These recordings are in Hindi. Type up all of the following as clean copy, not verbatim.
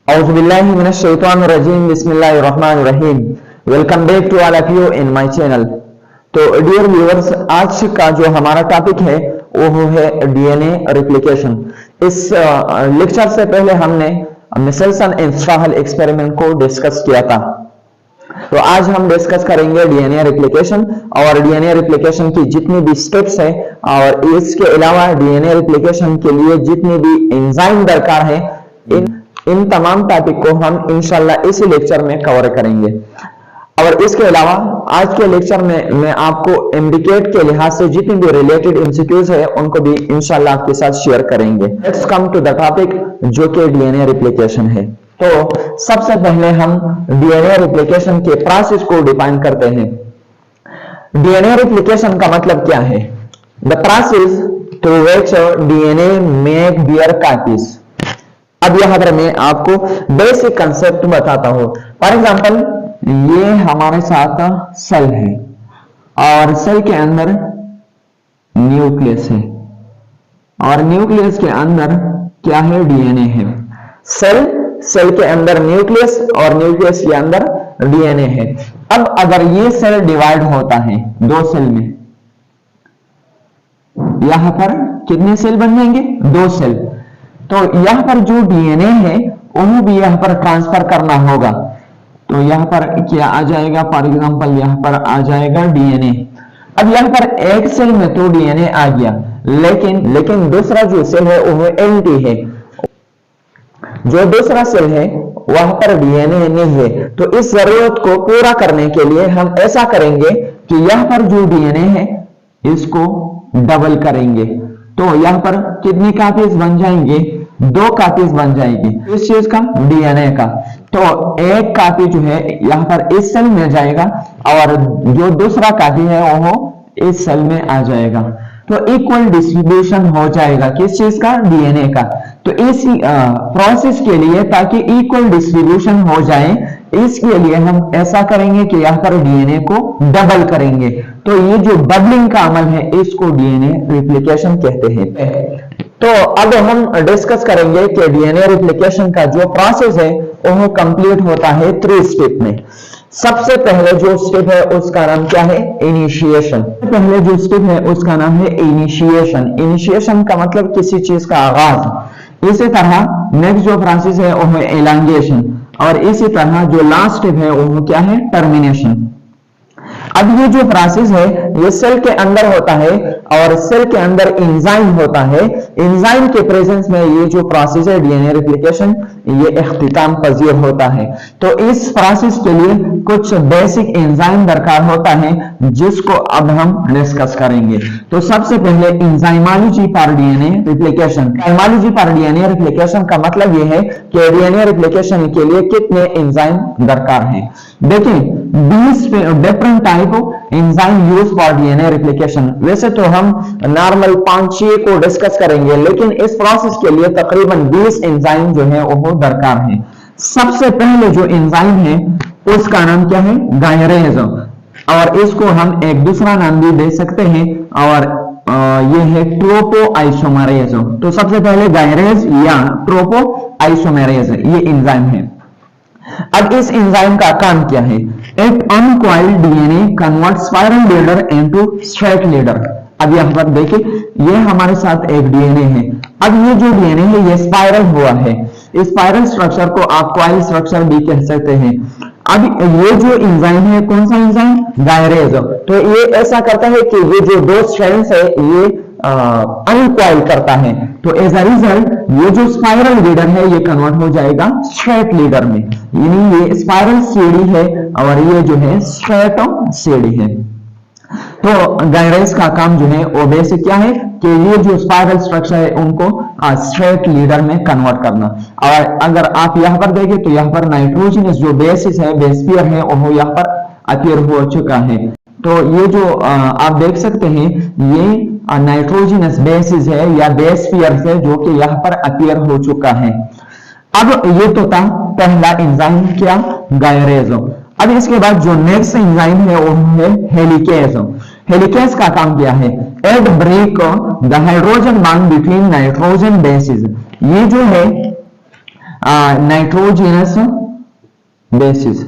Auzubillahiminash-shaytanir-rajim. Bismillahir-rahmanir-rahim. Welcome back to all of you in my channel. तो डियर व्यूअर्स, आज का जो हमारा टॉपिक है वो है डीएनए रिप्लिकेशन। इस लेक्चर से पहले हमने मिसेल्सन एंड स्ट्राहल एक्सपेरिमेंट को डिस्कस किया था। तो आज हम डिस्कस करेंगे डीएनए रिप्लिकेशन और डीएनए रिप्लिकेशन की जितनी भी स्टेप्स है और इसके अलावा डीएनए रिप्लिकेशन के लिए जितनी भी एंजाइम दरकार है, इन तमाम टॉपिक को हम इंशाल्लाह इसी लेक्चर में कवर करेंगे। और इसके अलावा आज के लेक्चर में मैं आपको एमडीकेट के लिहाज से जितनी भी रिलेटेड एमसीक्यूज है उनको भी इंशाल्लाह आपके साथ शेयर करेंगे। Let's come to the topic, जो कि डीएनए रिप्लिकेशन है। तो सबसे पहले हम डीएनए रिप्लिकेशन के प्रोसेस को डिफाइन करते हैं। डीएनए रिप्लिकेशन का मतलब क्या है? The process through which DNA make their copies. अब यहां पर मैं आपको बेसिक कंसेप्ट बताता हूं। फॉर एग्जांपल, ये हमारे साथ सेल है और सेल के अंदर न्यूक्लियस है और न्यूक्लियस के अंदर क्या है? डीएनए है। सेल के अंदर न्यूक्लियस और न्यूक्लियस के अंदर डीएनए है। अब अगर ये सेल डिवाइड होता है दो सेल में, यहां पर कितने सेल बन जाएंगे? दो सेल। तो यहां पर जो डीएनए है वो भी यहां पर ट्रांसफर करना होगा। तो यहां पर क्या आ जाएगा? फॉर एग्जांपल यहां पर आ जाएगा डीएनए। अब यहां पर एक सेल में तो डीएनए आ गया, लेकिन दूसरा जो सेल है वो एम्प्टी है। जो दूसरा सेल है वहां पर डीएनए नहीं है। तो इस जरूरत को पूरा करने के लिए हम ऐसा करेंगे कि यहां पर जो डीएनए है इसको डबल करेंगे। तो यहां पर कितनी कॉपीज बन जाएंगे? दो कॉपीज बन जाएगी। इस चीज का, डीएनए का। तो एक कॉपी जो है यहां पर इस सेल में जाएगा और जो दूसरा कॉपी है वो इस सेल में आ जाएगा। तो इक्वल डिस्ट्रीब्यूशन हो जाएगा। किस चीज का? डीएनए का। तो इस प्रोसेस के लिए, ताकि इक्वल डिस्ट्रीब्यूशन हो जाए, इसके लिए हम ऐसा करेंगे कि यहाँ पर डीएनए को डबल करेंगे। तो ये जो डबलिंग का अमल है इसको डीएनए रिप्लिकेशन कहते हैं। तो अब हम डिस्कस करेंगे कि डीएनए रिप्लिकेशन का जो प्रोसेस है वो कंप्लीट होता है 3 स्टेप में। सबसे पहले जो स्टेप है उसका नाम क्या है? इनिशिएशन। पहले जो स्टेप है उसका नाम है इनिशिएशन। इनिशिएशन का मतलब किसी चीज का आगाज। इसी तरह नेक्स्ट जो प्रोसेस है वो है एलांगेशन और इसी तरह जो लास्ट स्टेप है वो क्या है? टर्मिनेशन। अब ये जो प्रोसेस है ये सेल के अंदर होता है और सेल के अंदर एंजाइम होता है। एंजाइम के प्रेजेंस में ये जो प्रोसेस है डीएनए रिप्लिकेशन, ये इख्तिताम पजीर होता है। तो इस प्रोसेस के लिए कुछ बेसिक एंजाइम दरकार होता है जिसको अब हम डिस्कस करेंगे। तो सबसे पहले enzymology for DNA replication. Enzymology for DNA replication का मतलब ये है कि डीएनए रिप्लिकेशन के लिए कितने एंजाइम दरकार है। देखिए, 20 different type enzyme use for DNA replication. वैसे तो हम नॉर्मल 5-6 को डिस्कस करेंगे, लेकिन इस प्रोसेस के लिए तकरीबन 20 एंजाइम जो है वो दरकार है। सबसे पहले जो एंजाइम है उसका नाम क्या है? गायरेज। और इसको हम एक दूसरा नाम भी दे सकते हैं और ये है ट्रोपो आइसोमेरेज। तो सबसे पहले गायरेज या ट्रोपो आइसोमेरेज ये एंजाइम है। अब इस एंजाइम का काम क्या है? एक uncoiled DNA convert spiral leader into straight leader. अब यहां पर देखिए, ये हमारे साथ एक डीएनए है। अब ये जो डीएनए है ये स्पाइरल हुआ है। इस स्पाइरल स्ट्रक्चर को आप कॉइल स्ट्रक्चर भी कह सकते हैं। अब ये जो एंजाइम है, कौन सा एंजाइम? गायरेज। तो ये ऐसा करता है कि ये जो दो स्ट्रैंड्स है ये अनकॉइल करता है। तो एज अ रिजल्ट ये जो स्पाइरल लीडर है ये कन्वर्ट हो जाएगा स्ट्रेट लीडर में। यानी ये स्पाइरल सीडी है और ये जो है स्ट्रेट सीडी है। तो गायरेज का काम जो है वो बेसिक क्या है कि ये जो स्पाइरल स्ट्रक्चर है उनको स्ट्रेट लीडर में कन्वर्ट करना। और अगर आप यहाँ पर देखें तो यहाँ पर नाइट्रोजनस जो बेसिस है, बेस पेयर है, वो यहाँ पर अपीयर हो चुका है। तो ये जो आप देख सकते हैं ये नाइट्रोजनस बेसिस है या बेस पेयर है जो कि यहाँ पर अपीयर हो चुका है। अब ये तो था पहला एंजाइम, क्या? गायरेज। अब इसके बाद जो नेक्स्ट एंजाइम है वो है हेलिकेज। हेलिकेज का काम क्या है? Add break the hydrogen bond between nitrogen bases. ये जो है नाइट्रोजनस बेसिस।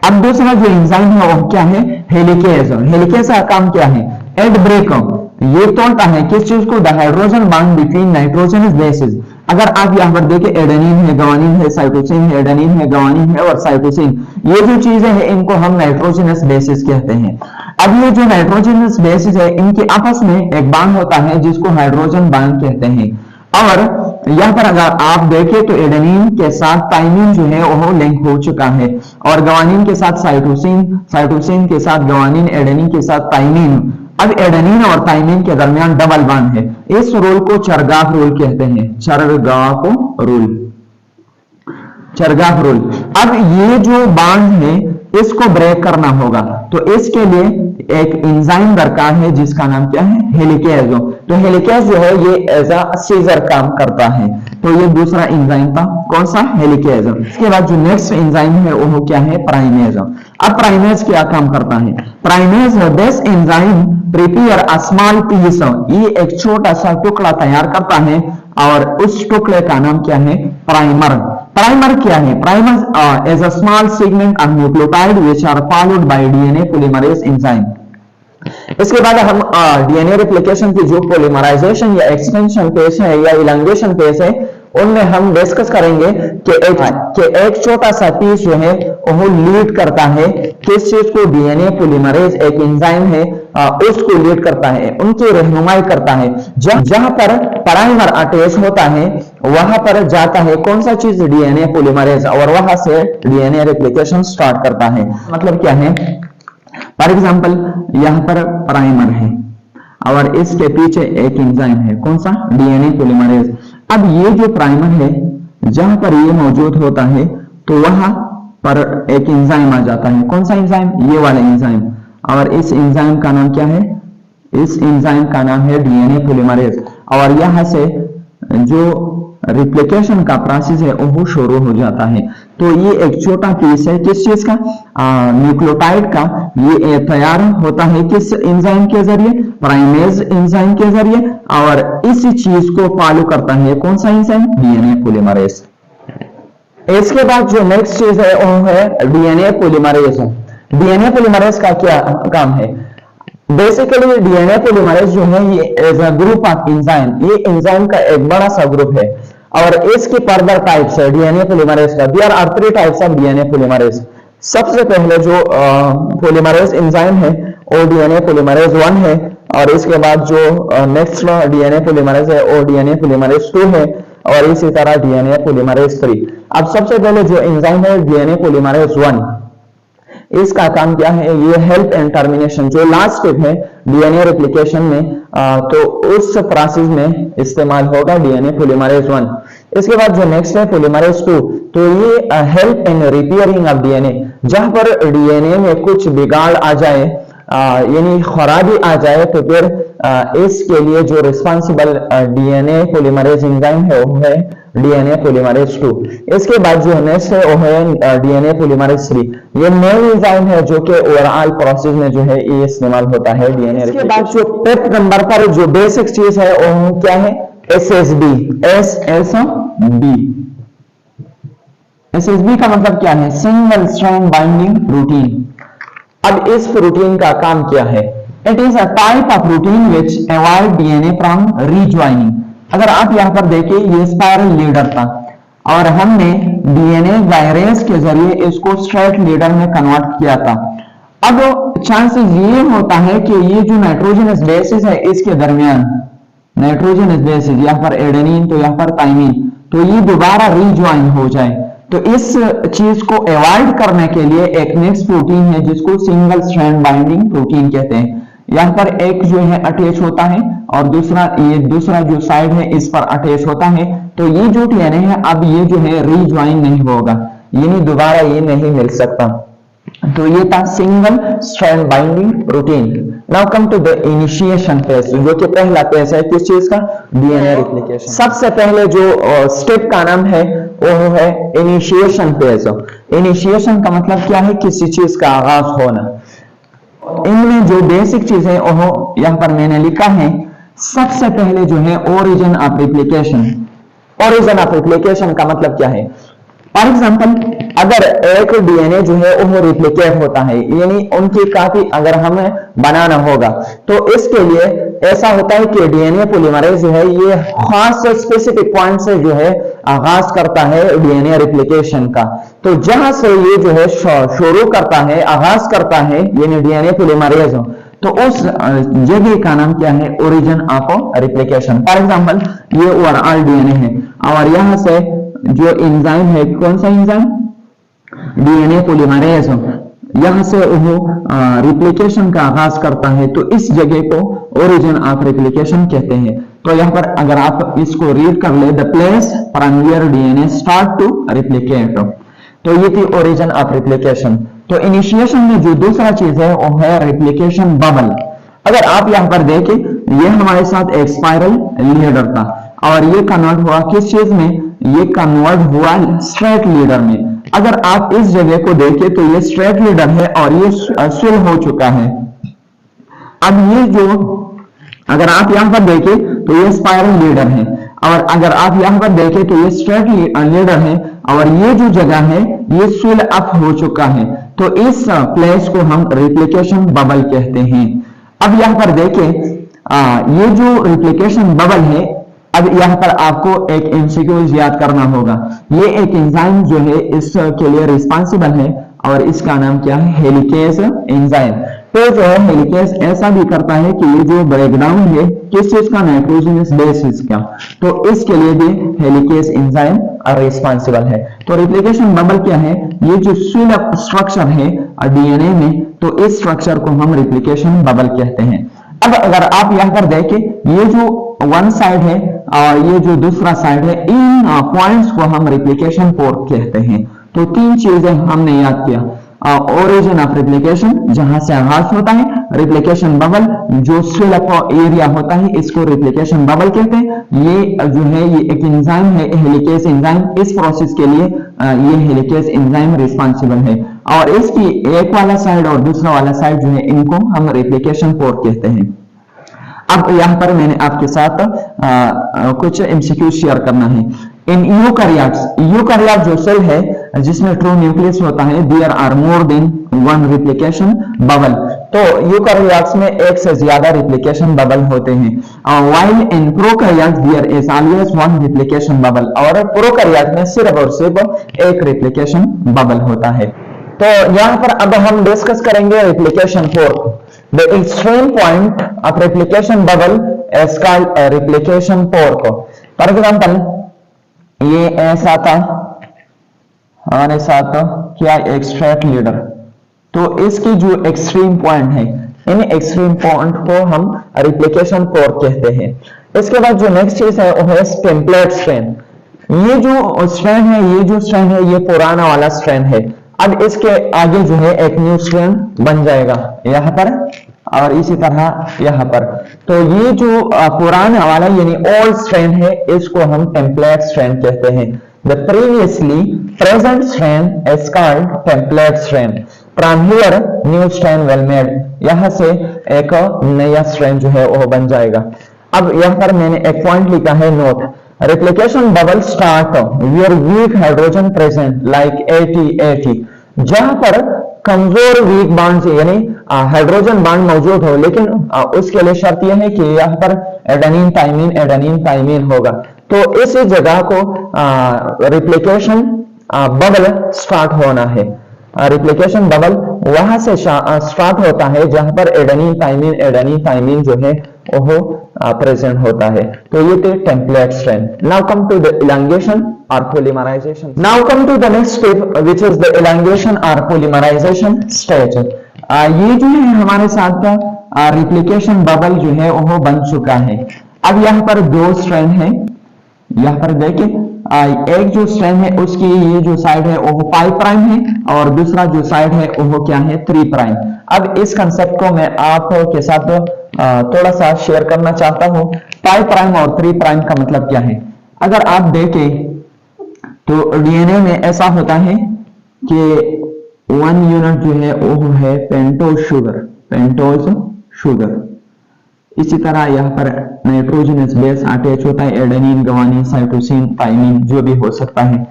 अब दूसरा जो एंजाइम है वो क्या है, हेलिकेज। हेलिकेज का काम क्या है, एड ब्रेक, ये तोड़ता है किस चीज को, the hydrogen bond between nitrogenous bases. अगर आप यहां पर देखें, एडेनिन है, गुआनिन है, साइटोसिन है, एडेनिन है, गुआनिन है और साइटोसिन, ये जो चीजें हैं इनको हम नाइट्रोजनस बेसिस कहते हैं। अब ये जो नाइट्रोजनस बेसिस है इनके आपस में एक बॉन्ड होता है जिसको हाइड्रोजन बॉन्ड कहते हैं। और यहां पर अगर आप देखें तो एडेनिन के साथ थाइमिन जो है वो लिंक हो चुका है, और गुआनिन के साथ साइटोसिन, साइटोसिन के साथ गुआनिन, एडेनिन के साथ थाइमिन। अब एडेनिन और थाइमिन के दरमियान डबल बॉन्ड है, इस रूल को चरगाफ रूल कहते हैं, चरगाफ रूल, चरगाफ रूल। अब ये जो बॉन्ड है इसको ब्रेक करना होगा, तो इसके लिए एक एंजाइम दरकार है जिसका नाम क्या है, हेलिकेज। तो हेलिकेज जो है ये एज अ सीजर काम करता है, तो ये दूसरा एंजाइम था, कौन सा, हेलिकेज। इसके बाद जो नेक्स्ट एंजाइम है वो क्या है, प्राइमेज। अब प्राइमेज क्या काम करता है, primase this enzyme prepare a small piece, ये एक छोटा सा टुकड़ा तैयार करता है और उस टुकड़े का नाम क्या है, प्राइमर। प्राइमर क्या है, primer is a small segment of nucleotide which are followed by DNA polymerase enzyme. इसके बाद हम डीएनए रेप्लिकेशन की जो पॉलीमराइजेशन या एक्सटेंशन फेज है या इलांगेशन फेज है उनमें हम डिस्कस करेंगे कि एक छोटा सा पीस जो है वो लीड करता है किस चीज को, डीएनए पॉलीमरेज एक एंजाइम है उसको लीड करता है, उनकी रहनुमाई करता है। जहां पर प्राइमर अटैच होता है वहां पर जाता है कौन सा चीज, डीएनए पॉलीमरेज, और वहां से डीएनए रेप्लिकेशन स्टार्ट करता है। मतलब क्या है, फॉर एग्जांपल यहां पर प्राइमर है और इसके पीछे एक एंजाइम है, कौन सा, डीएनए पॉलीमरेज। अब ये जो प्राइमर है जहां पर ये मौजूद होता है तो वहां पर एक एंजाइम आ जाता है, कौन सा एंजाइम, ये वाला एंजाइम, और इस एंजाइम का नाम क्या है, इस एंजाइम का नाम है डीएनए पॉलीमरेज। और यहां से जो रिप्लिकेशन का प्रोसेस है वो शुरू हो जाता है। तो ये एक छोटा पीस है किस चीज का, न्यूक्लियोटाइड का, ये तैयार होता है किस एंजाइम के जरिए, प्राइमेज एंजाइम के जरिए, और इस चीज को फॉलो करता है कौन सा एंजाइम, डीएनए पॉलीमरेज। इसके बाद जो नेक्स्ट चीज है वो है डीएनए पॉलीमरेज। डीएनए पॉलीमरेज का क्या काम है, बेसिकली डीएनए पॉलीमरेज जो है ये as a group of enzyme, ये एंजाइम का एक बड़ा सा ग्रुप है और इसके फर्दर टाइप्स है डीएनए पॉलीमरेज का। There are 3 types of DNA polymerase. सबसे पहले जो पॉलीमरेज एंजाइम है वो डीएनए पॉलीमरेज 1 है, और इसके बाद जो नेक्स्ट डीएनए पॉलीमरेज है वो डीएनए पॉलीमरेज 2 है, और इसी तरह डीएनए पॉलीमरेज 3। अब सबसे पहले जो एंजाइम है डीएनए पॉलीमरेज 1, इसका काम क्या है, ये हेल्प एंड टर्मिनेशन, जो लास्ट स्टेप है डीएनए रेप्लिकेशन में, तो उस प्रोसेस में इस्तेमाल होगा डीएनए पॉलीमरेज 1। इसके बाद जो नेक्स्ट है पॉलीमरेज 2, तो ये help in repairing of DNA, जहां पर डीएनए में कुछ बिगाड़ आ जाए यानी खराबी आ जाए तो फिर इसके लिए जो रिस्पॉन्सिबल डीएनए पॉलीमरेज एंजाइम है वो है डीएनए पॉलीमरेज 2। इसके बाद जो नेक्स्ट है वो है डीएनए पॉलीमरेज 3। ये मेन एंजाइम है जो कि ओवरऑल प्रोसेस में जो है ये इस्तेमाल होता है डीएनए। इसके बाद जो फिफ्थ नंबर पर जो बेसिक चीज है वो क्या है, एसएसबी। एसएसबी, एसएसबी का मतलब क्या है, सिंगल स्ट्रैंड बाइंडिंग प्रोटीन। अब इस प्रोटीन का काम क्या है, it is a type of protein which avoid DNA from rejoining. अगर आप यहां पर देखिए ये स्पाइरल लीडर था और हमने डीएनए वायरस के जरिए इसको स्ट्रेट लीडर में कन्वर्ट किया था। अब चांसेस ये होता है कि ये जो नाइट्रोजनस बेसिस है इसके दरमियान, नाइट्रोजनस बेसिस यहां पर एडेनिन तो यहां पर थाइमिन, तो ये दोबारा रीज्वाइन हो जाए। तो इस चीज को अवॉइड करने के लिए एक नेक्स्ट प्रोटीन है जिसको सिंगल स्ट्रैंड बाइंडिंग प्रोटीन कहते हैं। यहां पर एक जो है अटैच होता है और दूसरा जो साइड है इस पर अटैच होता है, तो ये जो डीएनए है अब ये जो है रीज्वाइन नहीं होगा, यानी दोबारा ये नहीं मिल सकता। तो ये था single strand binding protein. Now come to the initiation phase, जो कि पहला फेज है किस चीज का, डीएनए रेप्लिकेशन। सबसे पहले जो स्टेप का नाम है वो है इनिशिएशन फेज। इनिशिएशन का मतलब क्या है, किसी चीज का आगाज होना। इनमें जो बेसिक चीज है वो यहां पर मैंने लिखा है। सबसे पहले जो है origin of replication, origin of replication का मतलब क्या है? फॉर एग्जाम्पल, अगर एक डीएनए जो है वो रिप्लिकेट होता है, यानी उनकी कॉपी अगर हमें बनाना होगा, तो इसके लिए ऐसा होता है कि डीएनए पॉलीमरेज जो है ये खास स्पेसिफिक पॉइंट से जो है आगाज करता है डीएनए रिप्लिकेशन का। तो जहां से ये जो है शुरू करता है, आगाज करता है, यानी डीएनए पॉलीमरेज, तो उस जगह का नाम क्या है? Origin of replication. For example, ये ओवरऑल डीएनए है और यहां से जो एंजाइम है, कौन सा एंजाइम? डीएनए पॉलीमरेज, यहां से वो रिप्लिकेशन का आगाज करता है, तो इस जगह को ओरिजिन ऑफ रिप्लिकेशन कहते हैं। तो यहां पर अगर आप इसको रीड कर ले, the place from where DNA start to replicate, तो ये थी ओरिजिन ऑफ रिप्लिकेशन। तो इनिशिएशन में जो दूसरा चीज है वो है रिप्लिकेशन बबल। अगर आप यहां पर देखें, ये हमारे साथ एक स्पाइरल लीडर था और ये कन्वर्ट हुआ किस चीज में? ये कन्वर्ट हुआ स्ट्रेट लीडर में। अगर आप इस जगह को देखें तो ये स्ट्रेट लीडर है और ये स्विल हो चुका है। अब ये जो, अगर आप यहां पर देखें तो ये स्पाइरल लीडर है और अगर आप यहां पर देखें तो ये स्ट्रेट लीडर है और ये जो जगह है ये स्विल अप हो चुका है। तो इस प्लेस को हम रिप्लिकेशन बबल कहते हैं। अब यहां पर देखें, ये जो रिप्लिकेशन बबल है, अब यहां पर आपको एक एमसीक्यूज याद करना होगा। ये एक एंजाइम जो है इसके लिए रिस्पॉन्सिबल है और इसका नाम क्या है? Helicase enzyme. तो जो है हेलिकेज ऐसा भी करता है कि ये जो ब्रेकडाउन है किस चीज का? नाइट्रोजनस बेसिस का, तो इसके लिए भी हेलिकेज एंजाइम रिस्पॉन्सिबल है। तो रिप्लिकेशन बबल क्या है? ये जो स्विल अप स्ट्रक्चर है डीएनए में, तो इस स्ट्रक्चर को हम रिप्लिकेशन बबल कहते हैं। अब अगर आप यहां पर देखें, ये जो वन साइड है और ये जो दूसरा साइड है, इन पॉइंट्स को हम रिप्लिकेशन पोर्ट कहते हैं। तो तीन चीजें हमने याद किया, ओरिजिन ऑफ रिप्लिकेशन जहां से आगाज होता है, रिप्लिकेशन बबल जो स्विल अप एरिया होता है इसको रिप्लिकेशन बबल कहते हैं। ये जो है ये एक एंजाइम है, हेलिकेज एंजाइम, इस प्रोसेस के लिए ये हेलिकेज एंजाइम रिस्पॉन्सिबल है और इसकी एक वाला साइड और दूसरा वाला साइड जो है इनको हम रिप्लिकेशन पोर्ट कहते हैं। अब यहां पर मैंने आपके साथ कुछ एमसीक्यू शेयर करना है। इन यूकैरियोट जो सेल है जिसमें ट्रू न्यूक्लियस होता है, there are more than one replication bubble. तो यूकैरियोट्स में एक से ज्यादा रिप्लिकेशन बबल होते हैं। While in prokaryotes there is always one replication bubble, और प्रोकैरियोट में सिर्फ और सिर्फ एक रिप्लिकेशन बबल होता है। तो यहां पर अब हम डिस्कस करेंगे replication fork. The extreme point of replication bubble is called replication fork. For example, ये ऐसा था हमारे साथ क्या? एक स्ट्रेट लीडर। तो इसकी जो एक्सट्रीम पॉइंट है, इन एक्सट्रीम पॉइंट को हम रिप्लिकेशन फोर्क कहते हैं। इसके बाद जो नेक्स्ट चीज है वो है टेम्पलेट स्ट्रैंड। ये जो स्ट्रैंड है, ये जो स्ट्रैंड है ये पुराना वाला स्ट्रैंड है। अब इसके आगे जो है एक न्यू स्ट्रैंड बन जाएगा यहां पर और इसी तरह यहां पर। तो ये जो पुराना वाला यानी ओल्ड स्ट्रैंड है इसको हम टेम्पलेट स्ट्रैंड कहते हैं। The previously present strand is called template strand. From here new strand will made, यहां से एक नया स्ट्रैंड जो है वो बन जाएगा। अब यहां पर मैंने एक पॉइंट लिखा है, note replication bubble start where weak hydrogen present like 80 जहां पर कमजोर वीक बॉन्ड यानी हाइड्रोजन बॉन्ड मौजूद हो, लेकिन उसके लिए शर्त यह है कि यहां पर एडेनिन थाइमिन होगा। तो इस जगह को रिप्लिकेशन बबल स्टार्ट होना है। रिप्लिकेशन बबल वहां से स्टार्ट होता है जहां पर एडेनिन थाइमिन जो है वो प्रेजेंट होता है। तो ये थे template strand. Now come to the elongation और polymerization. Now come to the next step which is the elongation और पॉलीमराइजेशन स्टेज। ये जो है हमारे साथ रिप्लिकेशन बबल जो है वो बन चुका है। अब यहाँ पर दो स्ट्रैंड है, यहाँ पर देखिए एक जो स्ट्रैंड है उसकी ये जो साइड है वो 5 प्राइम है और दूसरा जो साइड है वो क्या है 3 प्राइम। अब इस कंसेप्ट को मैं आपके साथ थोड़ा सा शेयर करना चाहता हूं। 5 प्राइम और 3 प्राइम का मतलब क्या है? अगर आप देखें तो डीएनए में ऐसा होता है कि 1 यूनिट जो है वो है पेंटोज शुगर। इसी तरह यहाँ पर नाइट्रोजनस बेस अटैच होता है, एडेनिन, गुआनिन, साइटोसिन, थाइमिन जो भी हो सकता है।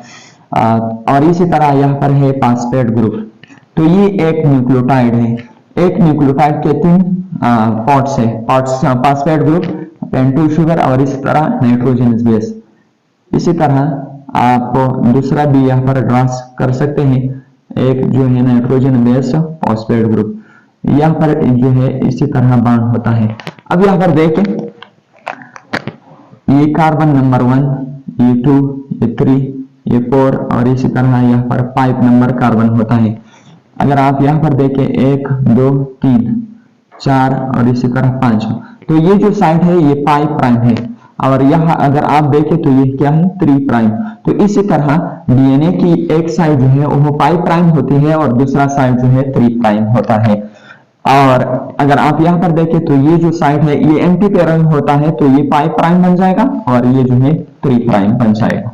और इसी तरह यहाँ पर है फास्फेट ग्रुप। तो ये एक न्यूक्लियोटाइड है, एक न्यूक्लियोटाइड के 3 पार्ट्स है, parts phosphate group, pentose sugar और इसी तरह नाइट्रोजनस बेस। इसी तरह आप दूसरा भी यहाँ पर ड्रा कर सकते हैं, एक जो है नाइट्रोजन बेस फॉस्फेट ग्रुप, यहाँ पर जो है इसी तरह बॉन्ड होता है। अब यहाँ पर देखें, ये कार्बन नंबर 1, ये 2, ये 3, ये 4 और इसी तरह यहाँ पर 5 नंबर कार्बन होता है। अगर आप यहाँ पर देखें 1, 2, 3, 4 और इसी तरह 5, तो ये जो साइड है ये 5 प्राइम है और यहाँ अगर आप देखें तो ये क्या है 3 प्राइम। तो इसी तरह डीएनए की एक साइड जो है वो 5 प्राइम होती है और दूसरा साइड जो है 3 प्राइम होता है। और अगर आप यहाँ पर देखें तो ये जो साइड है ये एंटी पैरेलल होता है, तो ये 5 प्राइम बन जाएगा और ये जो है 3 प्राइम बन जाएगा।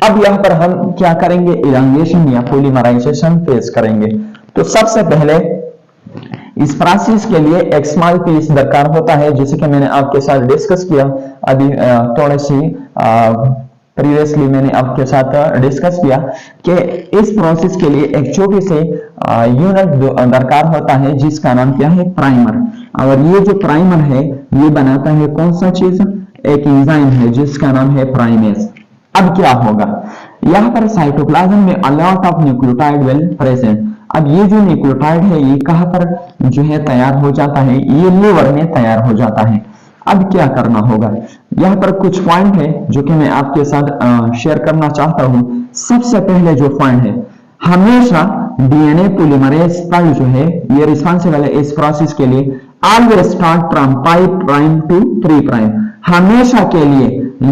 अब यहाँ पर हम क्या करेंगे, इलांगेशन या पॉलीमराइजेशन फेस करेंगे। तो सबसे पहले इस प्रोसेस के लिए एक स्मॉल पीस दरकार होता है, जैसे कि मैंने आपके साथ डिस्कस किया अभी थोड़ी सी प्रीवियसली मैंने आपके साथ डिस्कस किया कि इस प्रोसेस के लिए एक छोटी से यूनिट दरकार होता है जिसका नाम क्या है, प्राइमर। और ये जो प्राइमर है ये बनाता है कौन सा चीज, एक एंजाइम है जिसका नाम है प्राइमेज। अब क्या होगा, यहाँ पर साइटोप्लाज्म में a lot of nucleotide will present. अब ये जो न्यूक्लियोटाइड है ये कहां पर जो है तैयार हो जाता है, ये लिवर में तैयार हो जाता है। अब क्या करना होगा, यहाँ पर कुछ पॉइंट है जो कि मैं आपके साथ शेयर करना चाहता हूं। सबसे पहले जो पॉइंट है, हमेशा डीएनए पॉलीमरेज स्टाइल जो है ये रिस्पॉन्सिबल है इस प्रोसेस के लिए, always start from 5 prime to 3 prime. हमेशा के लिए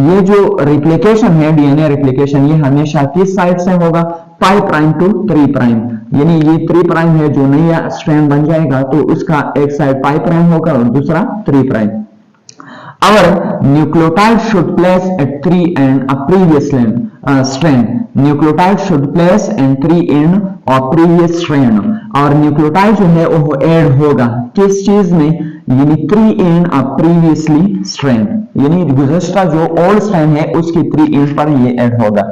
ये जो रिप्लिकेशन है, डीएनए रिप्लिकेशन, ये हमेशा किस साइड से होगा, 5 प्राइम टू 3 प्राइम। यानी ये 3 प्राइम है जो नया स्ट्रैंड बन जाएगा तो उसका एक साइड 5 प्राइम होगा और दूसरा 3 prime. Our nucleotide should place at 3 end a previous strand. Nucleotide should place at 3 end or previous strand. और न्यूक्लियोटाइड जो है वो ऐड होगा किस चीज में, यानी 3 end a previously strand, यानी गुज़श्ता जो ओल्ड स्ट्रैंड है उसकी 3 end पर ये ऐड होगा।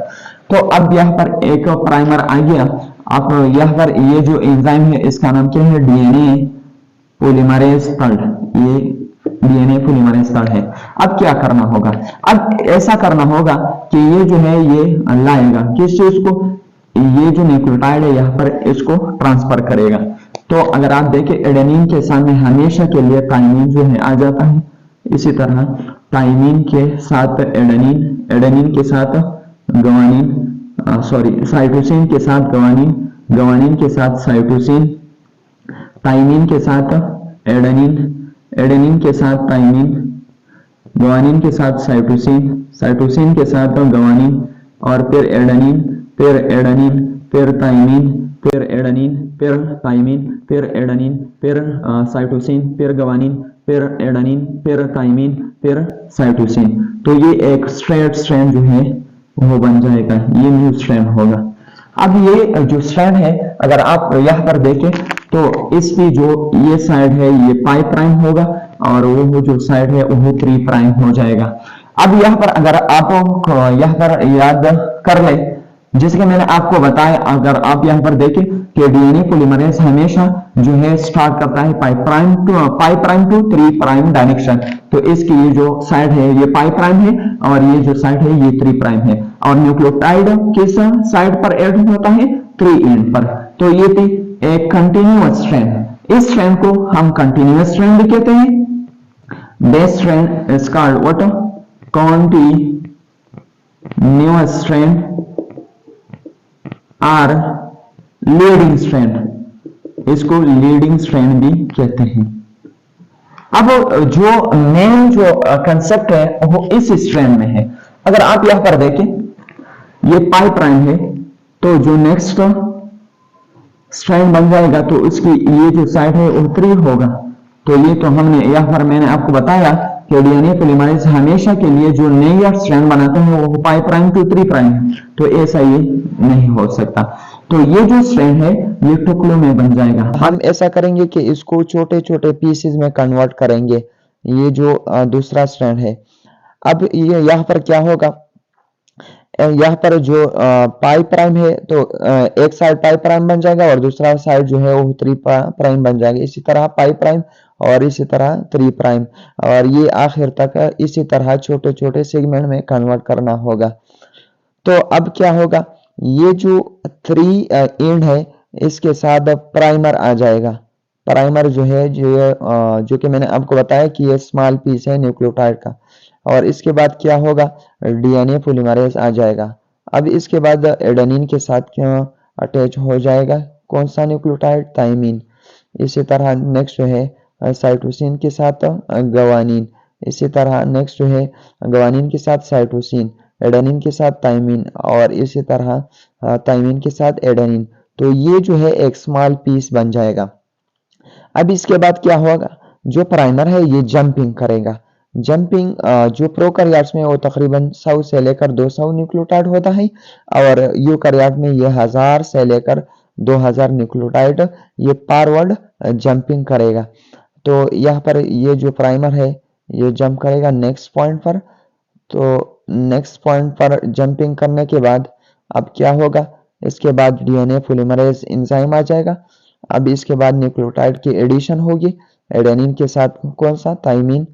तो अब यहाँ पर एक प्राइमर आ गया। अब यहाँ पर ये जो एंजाइम है इसका नाम क्या है, डीएनए पॉलीमरेज थर्ड, ये डीएनए पॉलीमरेज थर्ड है। अब क्या करना होगा, अब ऐसा करना होगा कि ये जो है ये लाएगा किस चीज को, ये जो न्यूक्लियोटाइड है यहाँ पर इसको ट्रांसफर करेगा। तो अगर आप देखें एडेनिन के सामने हमेशा के लिए थाइमिन जो है आ जाता है, इसी तरह थाइमिन के साथ एडेनिन, एडेनिन के साथ गुआनिन, साइटोसिन के साथ गुआनिन, गुआनिन के साथ साइटोसिन, थाइमिन के साथ एडेनिन, एडेनिन के साथ थाइमिन, गुआनिन के साथ साइटोसिन, साइटोसिन के साथ गुआनिन और फिर एडेनिन, फिर एडेनिन, फिर थाइमिन, फिर एडेनिन, फिर थाइमिन, फिर एडेनिन, फिर साइटोसिन, फिर गुआनिन, फिर एडेनिन, फिर थाइमिन, फिर साइटोसिन। तो ये एक स्ट्रेट स्ट्रैंड जो है वो बन जाएगा, ये न्यू स्ट्रैंड होगा। अब ये जो स्ट्रैंड है अगर आप यहाँ पर देखें तो इसकी जो ये साइड है ये 5 प्राइम होगा और वो जो साइड है वो 3 प्राइम हो जाएगा। अब यहाँ पर अगर आप यहाँ पर याद कर ले, जैसे कि मैंने आपको बताया, अगर आप यहाँ पर देखें कि डीएनए पॉलीमरेज हमेशा जो है स्टार्ट करता है 5 प्राइम टू 3 प्राइम डायरेक्शन। तो इसकी ये जो साइड है ये 5 प्राइम है और ये जो साइड है ये 3 प्राइम है और न्यूक्लियोटाइड किस साइड पर ऐड होता है, 3 एंड पर। तो ये थी एक कंटिन्यूअस स्ट्रैंड। इस स्ट्रैंड को हम कंटिन्यूअस स्ट्रैंड भी कहते हैं। This strand is called what, continuous strand और लीडिंग स्ट्रैंड, इसको लीडिंग स्ट्रैंड भी कहते हैं। अब जो मेन जो कंसेप्ट है वो इस स्ट्रैंड में है। अगर आप यहां पर देखें ये 5 प्राइम है तो जो नेक्स्ट स्ट्रैंड बन जाएगा तो उसकी ये जो साइड है वो 3 होगा। तो ये तो हमने यहाँ पर मैंने आपको बताया कि डीएनए पॉलीमरेज हमेशा के लिए जो नया स्ट्रैंड बनाते हैं वो 5 प्राइम टू 3 प्राइम है, तो ऐसा ये नहीं हो सकता। तो ये जो स्ट्रैंड है ये टुकड़ों में बन जाएगा। हम ऐसा करेंगे कि इसको छोटे छोटे पीसेस में कन्वर्ट करेंगे, ये जो दूसरा स्ट्रैंड है। अब ये यहाँ पर क्या होगा, यहाँ पर जो पाई प्राइम है तो एक साइड पाई प्राइम बन जाएगा और दूसरा साइड जो है वो 3 प्राइम बन जाएगा। इसी तरह पाई प्राइम और इसी तरह 3 प्राइम, और ये आखिर तक इसी तरह छोटे छोटे सेगमेंट में कन्वर्ट करना होगा। तो अब क्या होगा, ये जो 3 एंड है इसके साथ प्राइमर आ जाएगा। प्राइमर जो है जो कि मैंने आपको बताया कि ये स्मॉल पीस है न्यूक्लियोटाइड का। और इसके बाद क्या होगा, डीएनए पॉलीमरेज आ जाएगा। अब इसके बाद एडेनिन के साथ क्या अटैच हो जाएगा, कौन सा न्यूक्लियोटाइड, थाइमिन। इसी तरह नेक्स्ट जो है साइटोसिन के साथ गवानीन। इसी तरह नेक्स्ट जो है गवानीन के साथ साइटोसिन, एडेनिन के साथ थाइमिन, और इसी तरह थाइमिन के साथ एडेनिन। तो ये जो है एक स्मॉल पीस बन जाएगा। अब इसके बाद क्या होगा, जो प्राइमर है ये जंपिंग करेगा। जंपिंग जो प्रोकैरियोट्स में वो तकरीबन 100 से लेकर 200 न्यूक्लियोटाइड होता है, और यूकैरियोट में ये 1000 से लेकर 2000 न्यूक्लियोटाइड ये फॉरवर्ड जंपिंग करेगा। तो यहाँ पर ये जो प्राइमर है ये जंप करेगा नेक्स्ट पॉइंट पर। तो नेक्स्ट पॉइंट पर जंपिंग करने के बाद अब क्या होगा, इसके बाद डीएनए पॉलीमरेज एंजाइम आ जाएगा। अब इसके बाद न्यूक्लियोटाइड की एडिशन होगी, एडेनिन के साथ कौन सा, थाइमिन।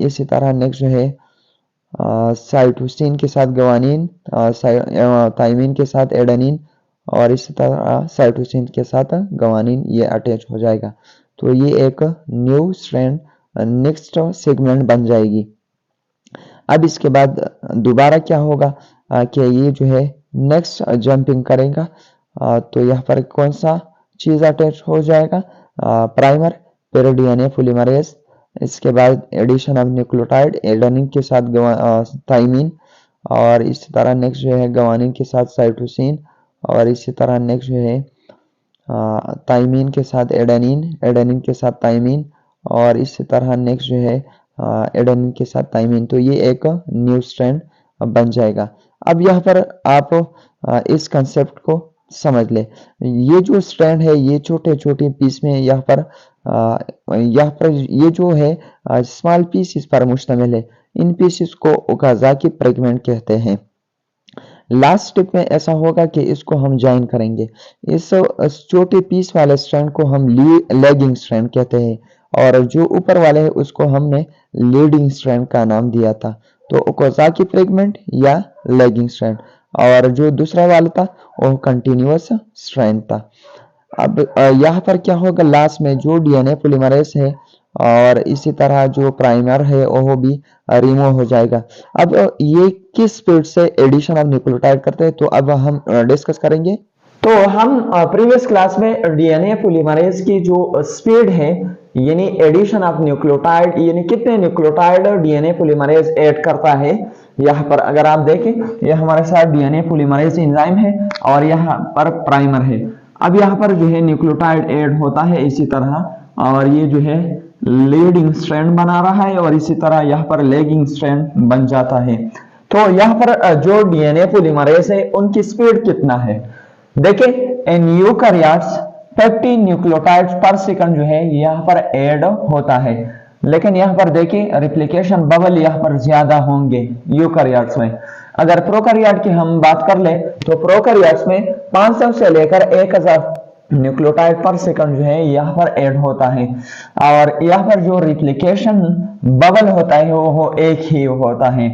इसी तरह नेक्स्ट जो है साइटोसिन के साथ गवानीन, थाइमिन के साथ एडेनिन, और इसी तरह साइटोसिन के साथ गवानीन ये अटैच हो जाएगा। तो ये एक न्यू स्ट्रैंड नेक्स्ट सेगमेंट बन जाएगी। अब इसके बाद दोबारा क्या होगा कि ये जो है नेक्स्ट जंपिंग करेगा। तो यहाँ पर कौन सा चीज अटैच हो जाएगा, प्राइमर, फिर डीएनए पॉलीमरेज, इसके बाद एडिशन ऑफ न्यूक्लियोटाइड, एडेनिन के साथ थाइमिन, और इसी तरह नेक्स्ट जो है गवानीन के साथ साइटोसिन, और इसी तरह नेक्स्ट जो है थाइमिन के साथ एडेनिन, एडेनिन के साथ थाइमिन, और इसी तरह नेक्स्ट जो है एडेनिन के साथ थाइमिन। तो ये एक न्यू स्ट्रैंड बन जाएगा। अब यहाँ पर आप इस कंसेप्ट को समझ ले, ये जो स्ट्रैंड है ये छोटे छोटे पीस में यहाँ पर ये जो है स्मॉल पीसेस पर मुश्तमिल है। इन पीसेस को ओकाज़ाकी फ्रेगमेंट कहते हैं। लास्ट स्टेप में ऐसा होगा कि इसको हम ज्वाइन करेंगे। इस छोटे पीस वाले स्ट्रैंड को हम लेगिंग स्ट्रैंड कहते हैं, और जो ऊपर वाले है उसको हमने लीडिंग स्ट्रैंड का नाम दिया था। तो ओकाज़ाकी फ्रेगमेंट या लेगिंग स्ट्रैंड, और जो दूसरा वाला था वो कंटिन्यूअस स्ट्रैंड था। अब यहाँ पर क्या होगा, लास्ट में जो डीएनए पॉलीमरेज है और इसी तरह जो प्राइमर है वो भी रिमूव हो जाएगा। अब ये किस स्पीड से एडिशन ऑफ न्यूक्लियोटाइड करते हैं, तो अब हम डिस्कस करेंगे। तो हम प्रीवियस क्लास में डीएनए पॉलीमरेज की जो स्पीड है, यानी एडिशन ऑफ न्यूक्लियोटाइड, यानी कितने न्यूक्लियोटाइड डीएनए पॉलीमरेज ऐड करता है, यहाँ पर अगर आप देखें ये हमारे साथ डीएनए पॉलीमरेज एंजाइम है और यहाँ पर प्राइमर है। अब यहाँ पर जो है न्यूक्लियोटाइड ऐड होता है इसी तरह, और ये जो है लीडिंग स्ट्रैंड बना रहा है, और इसी तरह यहाँ पर लेगिंग स्ट्रैंड बन जाता है। तो यहाँ पर जो डीएनए पॉलीमरेज है उनकी स्पीड कितना है, देखिए इन यूकैरियोट्स 50 न्यूक्लियोटाइड्स पर सेकंड जो है यहाँ पर ऐड होता है, लेकिन यहाँ पर देखिए रिप्लिकेशन बबल यहाँ पर ज्यादा होंगे यूकैरियोट्स में। अगर प्रोकैरियोट की हम बात कर ले तो प्रोकैरियोट्स में 500 से लेकर 1000 न्यूक्लियोटाइड पर सेकंड जो है यहाँ पर ऐड होता है, और यहाँ पर जो रिप्लिकेशन बबल होता है वो एक ही होता है।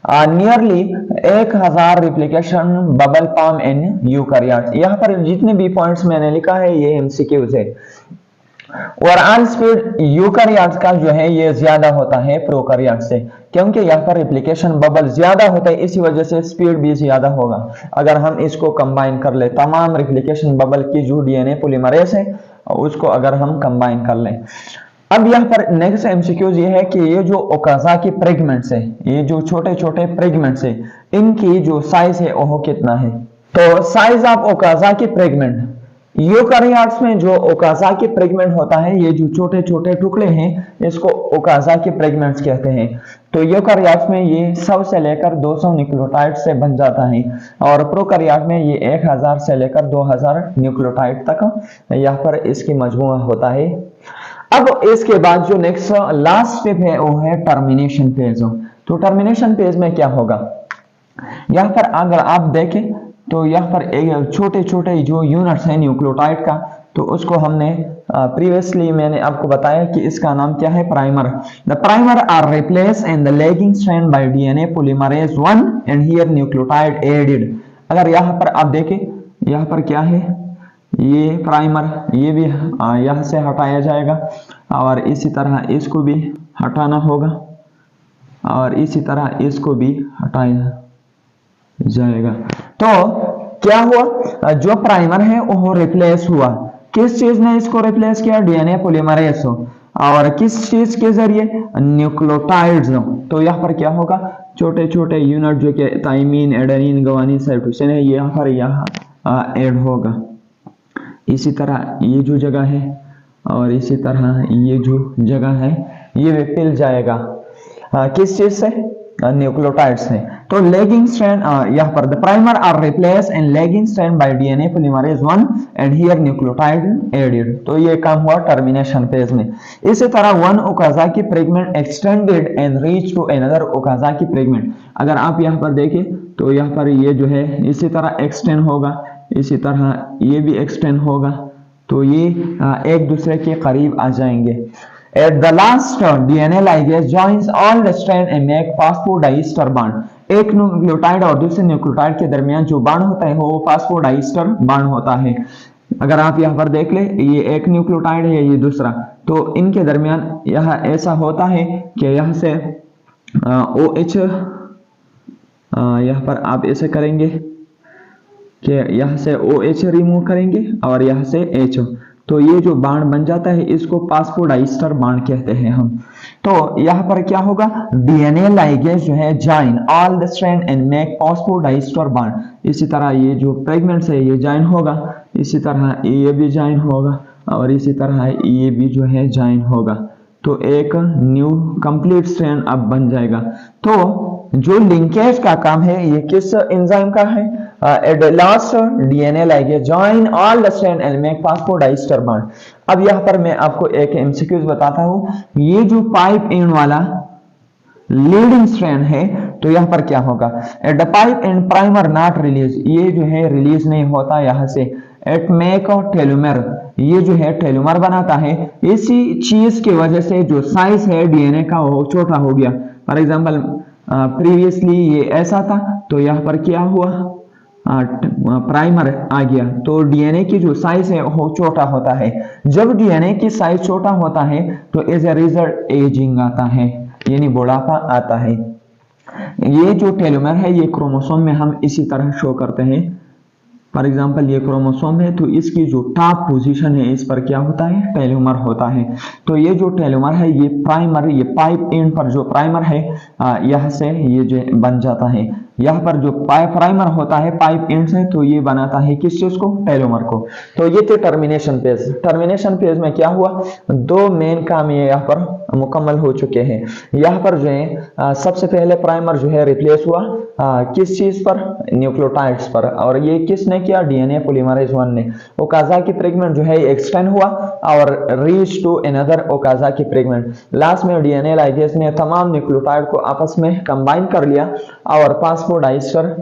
Nearly 1000 replication bubble form in eukaryotes. यहाँ पर जितने भी पॉइंट्स मैंने लिखा है ये एमसीक्यूज है। और ऑन स्पीड यूकैरियोट्स का जो है ये ज्यादा होता है प्रोकैरियोट्स से, क्योंकि यहाँ पर रिप्लिकेशन बबल ज्यादा होता है, इसी वजह से स्पीड भी ज्यादा होगा। अगर हम इसको कंबाइन कर ले, तमाम रिप्लिकेशन बबल की जो डीएनए पॉलीमरेज है उसको अगर हम कंबाइन कर लें। अब यहाँ पर नेक्स्ट एमसीक्यूज ये है कि ये जो ओकाज़ाकी फ्रेगमेंट्स है, ये जो छोटे छोटे फ्रेगमेंट्स है, इनकी जो साइज है वो कितना है। तो size of Okazaki fragment, eukaryotes में जो ओकाज़ाकी फ्रेगमेंट होता है, ये जो छोटे छोटे टुकड़े हैं इसको ओकाज़ाकी फ्रेगमेंट्स कहते हैं। तो यूकैरियोट्स में ये 100 से लेकर 200 न्यूक्लियोटाइड से बन जाता है, और प्रोकैरियोट में ये 1000 से लेकर 2000 न्यूक्लियोटाइड तक यहाँ पर इसकी मजमूआ होता है। अब इसके बाद जो नेक्स्ट लास्ट स्टेप है वो है टर्मिनेशन फेज। तो टर्मिनेशन फेज में क्या होगा, यहाँ पर अगर आप देखें तो यहाँ पर एक छोटे छोटे जो यूनिट्स हैं न्यूक्लियोटाइड का, तो उसको हमने प्रीवियसली मैंने आपको बताया कि इसका नाम क्या है, primer. The primer are replace in the lagging strand by DNA polymerase 1 and here nucleotide added. अगर यहाँ पर आप देखें, यहाँ पर क्या है, ये प्राइमर, ये भी यहाँ से हटाया जाएगा और इसी तरह इसको भी हटाना होगा और इसी तरह इसको भी हटाया जाएगा। तो क्या हुआ, जो प्राइमर है वो रिप्लेस हुआ, किस चीज ने इसको रिप्लेस किया, डीएनए पॉलीमरेज और किस चीज के जरिए, न्यूक्लियोटाइड्स। तो यहाँ पर क्या होगा, छोटे छोटे यूनिट जो कि थाइमीन, एडेनिन, गुआनिन, साइटोसिन है, यहाँ पर यहाँ ऐड होगा। इसी तरह ये जो जगह है और इसी तरह ये जो जगह है ये पिल जाएगा किस चीज से, न्यूक्लियोटाइड से। तो लैगिंग स्ट्रैंड यहाँ पर the primer are replace in lagging strand by DNA polymerase 1 and here nucleotide added. तो ये काम हुआ टर्मिनेशन फेज में। इसी तरह one Okazaki fragment extended and reach to another Okazaki fragment. अगर आप यहाँ पर देखें तो यहाँ पर ये जो है इसी तरह एक्सटेंड होगा, इसी तरह ये भी एक्सटेंड होगा, तो ये एक दूसरे के करीब आ जाएंगे। At the last DNA ligase joins all the strand and make phosphodiester bond। एक न्यूक्लियोटाइड और दूसरे न्यूक्लियोटाइड के दरमियान जो बांड होता है वो फास्फोडाइस्टर बांड होता है। अगर आप यहाँ पर देख ले, ये एक न्यूक्लियोटाइड है, ये दूसरा, तो इनके दरमियान यह ऐसा होता है कि यहाँ से OH, यहाँ पर आप ऐसे करेंगे कि यहाँ से OH रिमूव करेंगे और यहाँ से H, तो ये जो बांड बन जाता है इसको फास्फोडाइस्टर बांड कहते हैं हम। तो यहाँ पर क्या होगा, डीएनए लाइगेज जो है join all the strand and make phosphodiester bond. इसी तरह ये जो फ्रेगमेंट्स है ये जॉइन होगा, इसी तरह ये भी जॉइन होगा और इसी तरह ये भी जो है जॉइन होगा, तो एक न्यू कंप्लीट स्ट्रैंड अब बन जाएगा। तो जो लिंकेज का काम है ये किस एंजाइम का है, at the last DNA ligase join all the strand and make phosphodiester bond. अब यहाँ पर मैं आपको एक एमसीक्यूज बताता हूँ। ये जो पाइप एंड वाला लीडिंग स्ट्रैंड है तो यहाँ पर क्या होगा, at the pipe and primer not release, ये जो है रिलीज नहीं होता यहाँ से। एट मेक टेलोमेर, ये जो है टेलोमर बनाता है। इसी चीज की वजह से जो साइज है डीएनए का वो छोटा हो गया। फॉर एग्जांपल प्रीवियसली ये ऐसा था, तो यहाँ पर क्या हुआ, प्राइमर आ गया, तो डीएनए की जो साइज है वो छोटा होता है। जब डीएनए की साइज छोटा होता है तो एज ए रिजल्ट एजिंग आता है, यानी बुढ़ापा आता है। ये जो टेलोमर है ये क्रोमोसोम में हम इसी तरह शो करते हैं। फॉर एग्जाम्पल ये क्रोमोसोम है, तो इसकी जो टॉप पोजीशन है इस पर क्या होता है, टेलोमर होता है। तो ये जो टेलोमर है ये प्राइमर, ये पाइप एंड पर जो प्राइमर है यहाँ से ये जो बन जाता है। यहाँ पर जो प्राइमर होता है पाइप एंड से, तो ये बनाता है किस चीज को, टेलोमर को। तो ये थे टर्मिनेशन फेज। टर्मिनेशन फेज में क्या हुआ, दो मेन काम ये यहाँ पर मुकम्मल हो चुके हैं। यहाँ पर जो है सबसे पहले प्राइमर जो है रिप्लेस हुआ किस चीज पर, न्यूक्लियोटाइड्स पर, और ये किसने किया, डीएनए पॉलीमरेज 1 ने। ओकाजाकी फ्रेगमेंट जो है एक्सटेंड हुआ और reach to another Okazaki fragment. Last में डीएनए लाइगेज ने तमाम न्यूक्लियोटाइड को आपस में कंबाइन कर लिया और फास्फोडाइस्टर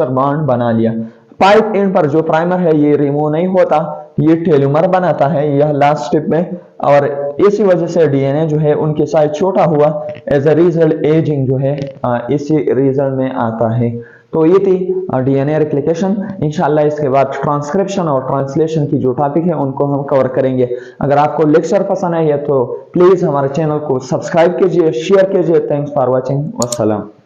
बॉन्ड बना लिया। पाइप एंड पर जो प्राइमर है ये रिमूव नहीं होता, ये टेलोमर बनाता है यह लास्ट स्टेप में, और इसी वजह से डीएनए जो है उनके साइज छोटा हुआ, एज अ रिजल्ट एजिंग जो है इसी रिजल्ट में आता है। तो ये थी डीएनए रेप्लिकेशन। इंशाल्लाह इसके बाद ट्रांसक्रिप्शन और ट्रांसलेशन की जो टॉपिक है उनको हम कवर करेंगे। अगर आपको लेक्चर पसंद आए तो प्लीज हमारे चैनल को सब्सक्राइब कीजिए, शेयर कीजिए। Thanks for watching. वस्सलाम।